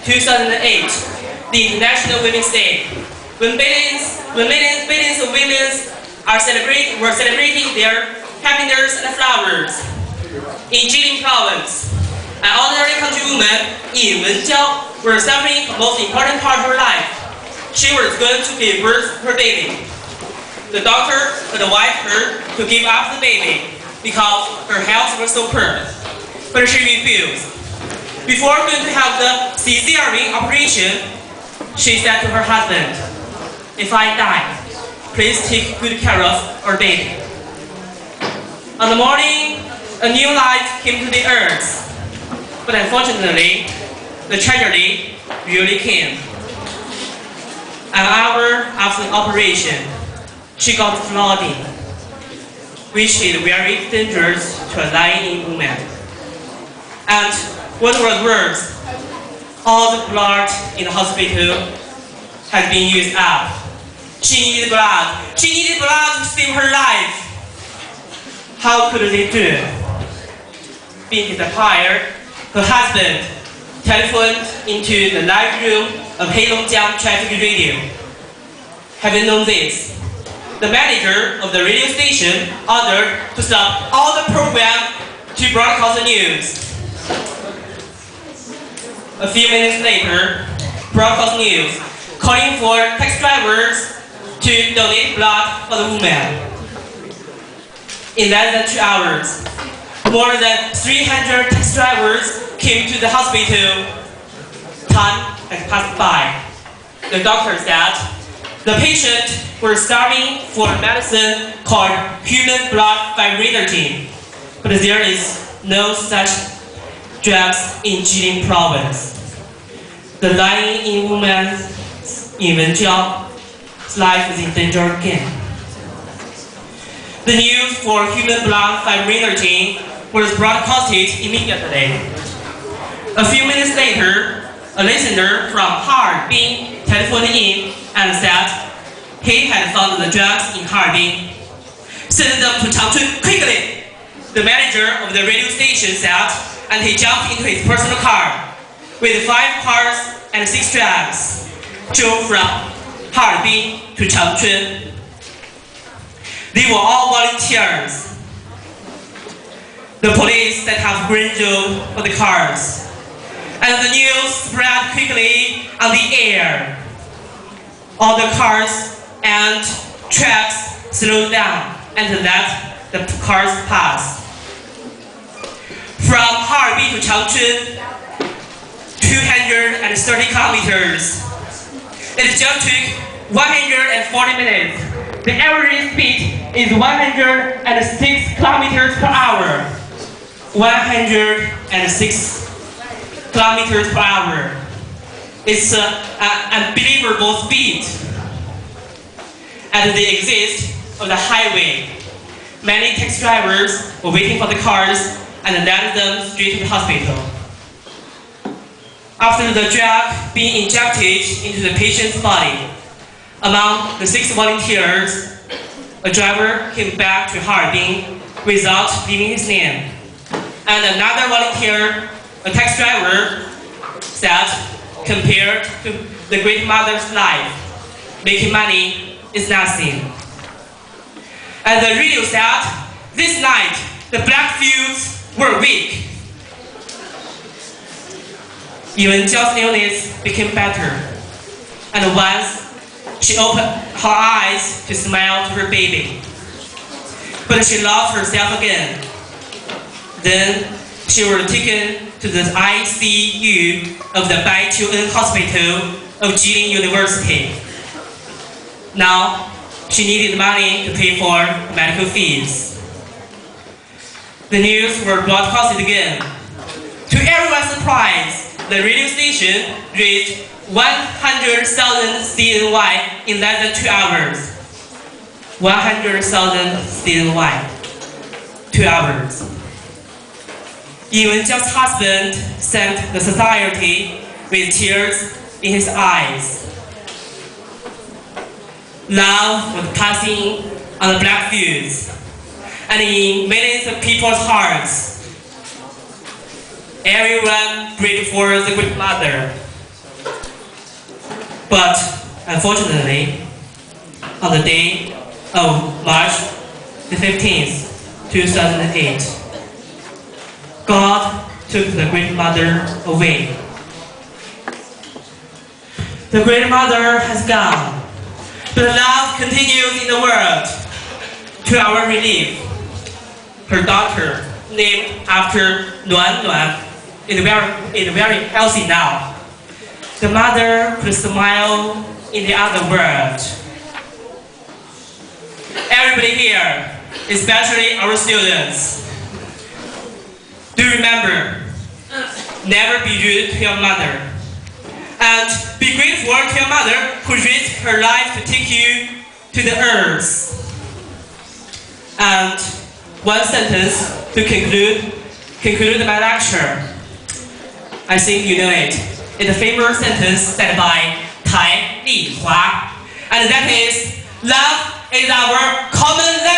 2008, the International Women's Day, when billions of women were celebrating their happiness and flowers. In Jilin province, an ordinary country woman, Yi Wenjiao, was suffering the most important part of her life. She was going to give birth to her baby. The doctor advised her to give up the baby because her health was so poor, but she refused. Before going to have the cesarean operation, she said to her husband, "If I die, please take good care of our baby." On the morning, a new life came to the earth, but unfortunately, the tragedy really came. An hour after the operation, she got flooding, which is very dangerous to a lying woman. And what was worse, all the blood in the hospital had been used up. She needed blood. She needed blood to save her life. How could they do it? Being disappointed, her husband telephoned into the live room of Heilongjiang traffic radio. Having known this, the manager of the radio station ordered to stop all the program to broadcast the news. A few minutes later, broadcast news calling for taxi drivers to donate blood for the woman. In less than 2 hours, more than 300 taxi drivers came to the hospital. Time had passed by. The doctor said the patient was starving for a medicine called human blood fibrinogen, but there is no such drugs in Jilin province. The lying-in woman Yi Wenjiao's life is in danger again. The news for human blood fibrinogen was broadcasted immediately. A few minutes later, a listener from Harbin telephoned in and said he had found the drugs in Harbin. Send them to Changchun quickly, the manager of the radio station said, and he jumped into his personal car. With 5 cars and 6 trucks, drove from Harbin to Changchun. They were all volunteers. The police set up green zone for the cars, and the news spread quickly on the air. All the cars and trucks slowed down and let the cars pass. From Harbin to Changchun, 230 kilometers. It just took 140 minutes. The average speed is 106 kilometers per hour. 106 kilometers per hour. It's an unbelievable speed. At the exit of the highway, many taxi drivers were waiting for the cars and led them straight to the hospital. After the drug being injected into the patient's body, among the 6 volunteers, a driver came back to Harbin without leaving his name. And another volunteer, a taxi driver, said, compared to the great mother's life, making money is nothing. And the radio said, this night, the black fields were weak. Yi Wenjiao's illness became better, and once she opened her eyes to smile to her baby. But she lost herself again. Then she was taken to the ICU of the Baiqiuan Hospital of Jilin University. Now, she needed money to pay for medical fees. The news were broadcasted again. To everyone's surprise, the radio station reached 100,000 CNY in less than 2 hours. 100,000 CNY. 2 hours. Yi Wenjiao's husband thanked the society with tears in his eyes. Love was passing on the black fields and in millions of people's hearts. Everyone prayed for the Great Mother. But unfortunately, on the day of March the 15th, 2008, God took the Great Mother away. The Great Mother has gone, but love continues in the world. To our relief, her daughter, named after Nuan Nuan, is very healthy now. The mother could smile in the other world. Everybody here, especially our students, do remember, never be rude to your mother. And be grateful to your mother who risked her life to take you to the earth. And one sentence to conclude my lecture. I think you know it. It's a famous sentence said by Tai Li Hua. And that is, love is our common language.